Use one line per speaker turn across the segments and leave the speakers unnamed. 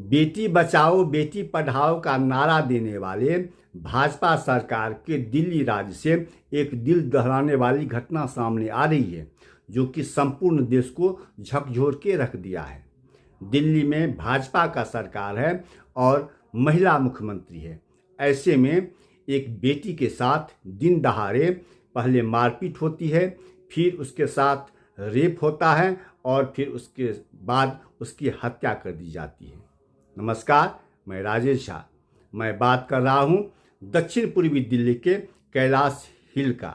बेटी बचाओ बेटी पढ़ाओ का नारा देने वाले भाजपा सरकार के दिल्ली राज्य से एक दिल दहलाने वाली घटना सामने आ रही है, जो कि संपूर्ण देश को झकझोर के रख दिया है। दिल्ली में भाजपा का सरकार है और महिला मुख्यमंत्री है। ऐसे में एक बेटी के साथ दिन दहाड़े पहले मारपीट होती है, फिर उसके साथ रेप होता है और फिर उसके बाद उसकी हत्या कर दी जाती है। नमस्कार, मैं राजेश झा। मैं बात कर रहा हूँ दक्षिण पूर्वी दिल्ली के कैलाश हिल का,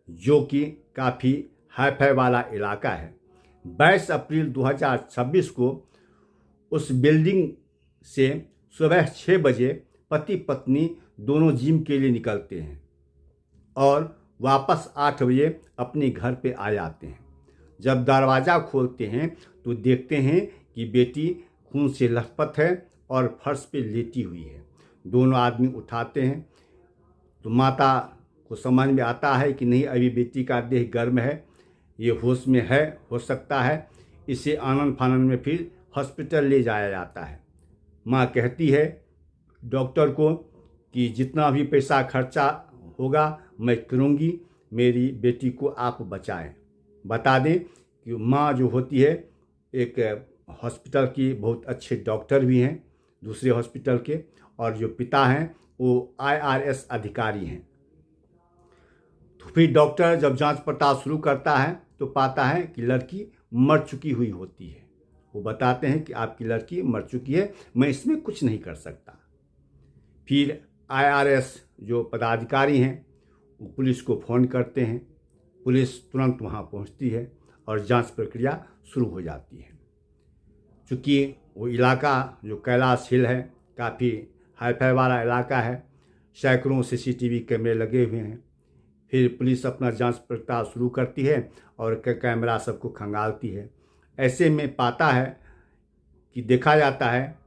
जो कि काफ़ी हाई-फाई वाला इलाका है। 22 अप्रैल 2026 को उस बिल्डिंग से सुबह 6 बजे पति पत्नी दोनों जिम के लिए निकलते हैं और वापस 8 बजे अपने घर पे आ जाते हैं। जब दरवाज़ा खोलते हैं तो देखते हैं कि बेटी खून से लथपथ है और फर्श पे लेटी हुई है। दोनों आदमी उठाते हैं तो माता को समझ में आता है कि नहीं, अभी बेटी का देह गर्म है, ये होश में है, हो सकता है। इसे आनन फानन में फिर हॉस्पिटल ले जाया जाता है। माँ कहती है डॉक्टर को कि जितना भी पैसा खर्चा होगा मैं करूँगी, मेरी बेटी को आप बचाएं। बता दें कि माँ जो होती है एक हॉस्पिटल की बहुत अच्छे डॉक्टर भी हैं दूसरे हॉस्पिटल के, और जो पिता हैं वो IRS अधिकारी हैं। तो फिर डॉक्टर जब जांच पड़ताल शुरू करता है तो पाता है कि लड़की मर चुकी हुई होती है। वो बताते हैं कि आपकी लड़की मर चुकी है, मैं इसमें कुछ नहीं कर सकता। फिर IRS जो पदाधिकारी हैं वो पुलिस को फ़ोन करते हैं। पुलिस तुरंत वहाँ पहुँचती है और जांच प्रक्रिया शुरू हो जाती है। चूँकि वो इलाका जो कैलाश हिल है काफ़ी हाई-फाई वाला इलाका है, सैकड़ों CCTV कैमरे लगे हुए हैं। फिर पुलिस अपना जांच पड़ताल शुरू करती है और कैमरा सबको खंगालती है। ऐसे में पाता है कि देखा जाता है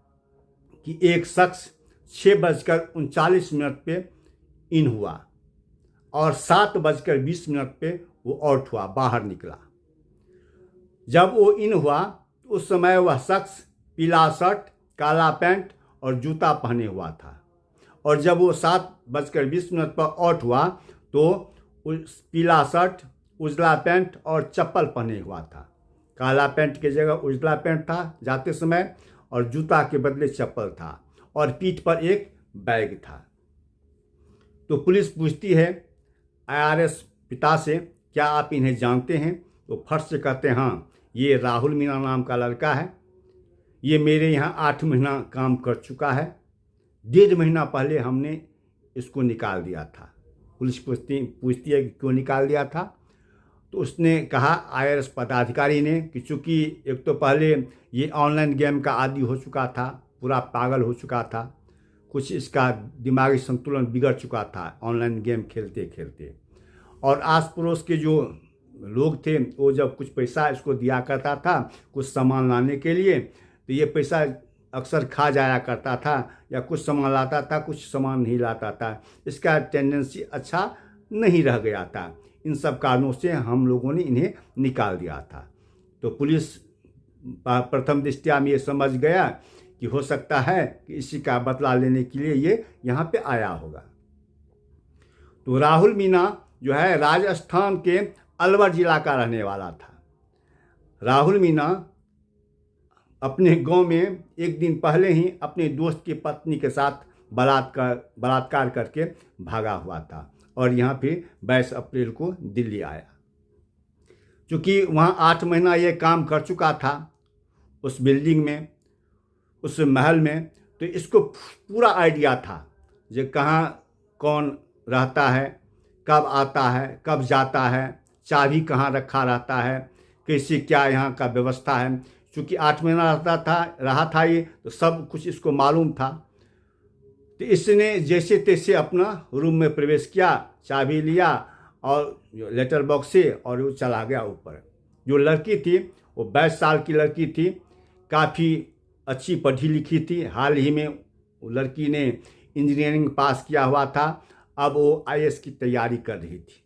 कि एक शख्स 6:39 पे इन हुआ और 7:20 पे वो आउट हुआ, बाहर निकला। जब वो इन हुआ तो उस समय वह शख्स पीला शर्ट, काला पैंट और जूता पहने हुआ था, और जब वो 7:20 पर आउट हुआ तो उस पीला शर्ट, उजला पैंट और चप्पल पहने हुआ था। काला पैंट की जगह उजला पैंट था जाते समय, और जूता के बदले चप्पल था, और पीठ पर एक बैग था। तो पुलिस पूछती है IRS पिता से, क्या आप इन्हें जानते हैं? तो फर्स्ट से कहते हैं हाँ, ये राहुल मीणा नाम का लड़का है, ये मेरे यहाँ 8 महीना काम कर चुका है। 1.5 महीना पहले हमने इसको निकाल दिया था। पुलिस पूछती है कि क्यों निकाल दिया था? तो उसने कहा IRS पदाधिकारी ने कि चूँकि एक तो पहले ये ऑनलाइन गेम का आदी हो चुका था, पूरा पागल हो चुका था, कुछ इसका दिमागी संतुलन बिगड़ चुका था ऑनलाइन गेम खेलते खेलते, और आस पड़ोस के जो लोग थे वो जब कुछ पैसा इसको दिया करता था कुछ सामान लाने के लिए, तो ये पैसा अक्सर खा जाया करता था, या कुछ सामान लाता था कुछ सामान नहीं लाता था। इसका टेंडेंसी अच्छा नहीं रह गया था। इन सब कारणों से हम लोगों ने इन्हें निकाल दिया था। तो पुलिस प्रथम दृष्टया में ये समझ गया कि हो सकता है कि इसी का बदला लेने के लिए ये यहाँ पे आया होगा। तो राहुल मीणा जो है राजस्थान के अलवर जिला का रहने वाला था। राहुल मीणा अपने गांव में एक दिन पहले ही अपने दोस्त की पत्नी के साथ बलात्कार करके भागा हुआ था, और यहाँ पे 22 अप्रैल को दिल्ली आया। चूँकि वहाँ 8 महीना ये काम कर चुका था उस बिल्डिंग में, उस महल में, तो इसको पूरा आइडिया था जो कहाँ कौन रहता है, कब आता है, कब जाता है, चाबी कहाँ रखा रहता है, कैसे क्या यहाँ का व्यवस्था है। चूँकि 8 महीना रहा था ये, तो सब कुछ इसको मालूम था। तो इसने जैसे तैसे अपना रूम में प्रवेश किया, चाबी लिया और लेटर बॉक्स से, और वो चला गया ऊपर। जो लड़की थी वो 22 साल की लड़की थी, काफ़ी अच्छी पढ़ी लिखी थी। हाल ही में लड़की ने इंजीनियरिंग पास किया हुआ था, अब वो IAS की तैयारी कर रही थी।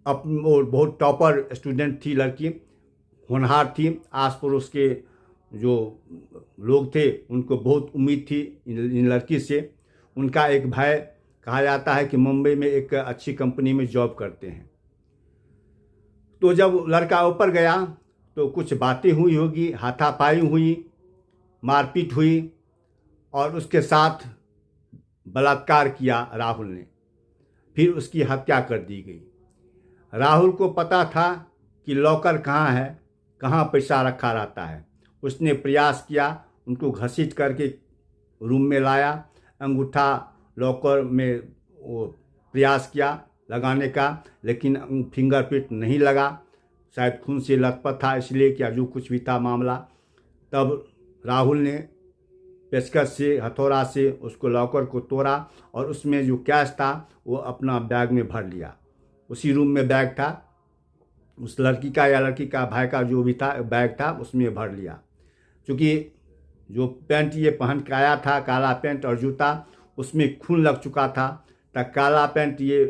अब वो बहुत टॉपर स्टूडेंट थी लड़की, होनहार थी। आस पड़ोस के जो लोग थे उनको बहुत उम्मीद थी इन लड़की से। उनका एक भाई कहा जाता है कि मुंबई में एक अच्छी कंपनी में जॉब करते हैं। तो जब लड़का ऊपर गया तो कुछ बातें हुई होगी, हाथापाई हुई, मारपीट हुई और उसके साथ बलात्कार किया राहुल ने। फिर उसकी हत्या कर दी गई। राहुल को पता था कि लॉकर कहाँ है, कहाँ पैसा रखा रहता है। उसने प्रयास किया, उनको घसीट करके रूम में लाया, अंगूठा लॉकर में वो प्रयास किया लगाने का, लेकिन फिंगरप्रिंट नहीं लगा। शायद खून से लथपथ था इसलिए, क्या जो कुछ भी था मामला। तब राहुल ने पेचकस से, हथौड़ा से उसको लॉकर को तोड़ा और उसमें जो कैश था वो अपना बैग में भर लिया। उसी रूम में बैग था, उस लड़की का या लड़की का भाई का जो भी था बैग था उसमें भर लिया। क्योंकि जो पैंट ये पहन के आया था, काला पैंट और जूता, उसमें खून लग चुका था। तब काला पैंट ये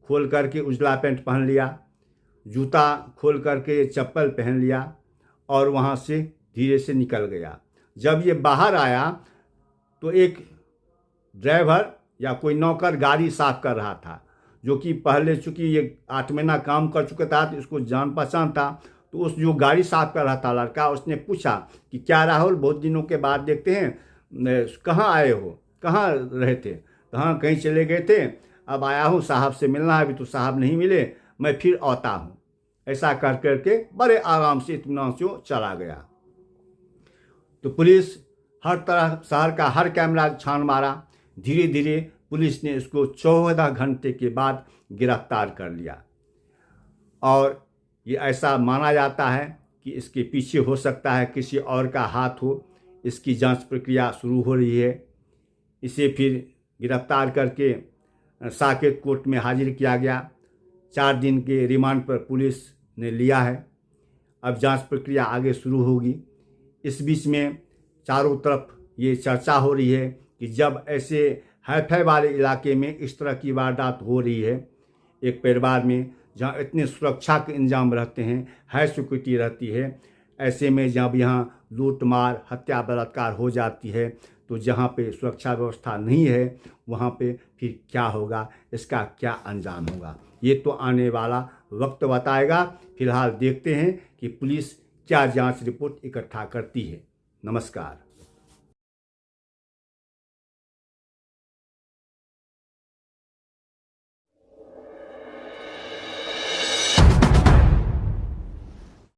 खोल करके उजला पैंट पहन लिया, जूता खोल करके चप्पल पहन लिया और वहाँ से धीरे से निकल गया। जब ये बाहर आया तो एक ड्राइवर या कोई नौकर गाड़ी साफ कर रहा था, जो कि पहले चूँकि ये 8 महीना काम कर चुका था तो इसको जान पहचान था। तो उस जो गाड़ी साफ कर रहा था लड़का, उसने पूछा कि क्या राहुल, बहुत दिनों के बाद देखते हैं, कहाँ आए हो, कहाँ रहे थे? कहाँ कहीं चले गए थे? अब आया हूँ, साहब से मिलना है, अभी तो साहब नहीं मिले, मैं फिर आता हूँ। ऐसा कर करके बड़े आराम से इत्मीनान से वो चला गया। तो पुलिस हर तरह शहर का हर कैमरा छान मारा। धीरे धीरे पुलिस ने इसको 14 घंटे के बाद गिरफ्तार कर लिया। और ये ऐसा माना जाता है कि इसके पीछे हो सकता है किसी और का हाथ हो। इसकी जांच प्रक्रिया शुरू हो रही है। इसे फिर गिरफ्तार करके साकेत कोर्ट में हाजिर किया गया। 4 दिन के रिमांड पर पुलिस ने लिया है। अब जांच प्रक्रिया आगे शुरू होगी। इस बीच में चारों तरफ ये चर्चा हो रही है कि जब ऐसे हाई-फाई वाले इलाके में इस तरह की वारदात हो रही है, एक परिवार में जहाँ इतने सुरक्षा के इंतजाम रहते हैं, हाई सिक्योरिटी रहती है, ऐसे में जब यहाँ लूट मार, हत्या, बलात्कार हो जाती है, तो जहाँ पे सुरक्षा व्यवस्था नहीं है वहाँ पे फिर क्या होगा, इसका क्या अंजाम होगा, ये तो आने वाला वक्त बताएगा। फिलहाल देखते हैं कि पुलिस क्या जांच रिपोर्ट इकट्ठा करती है। नमस्कार।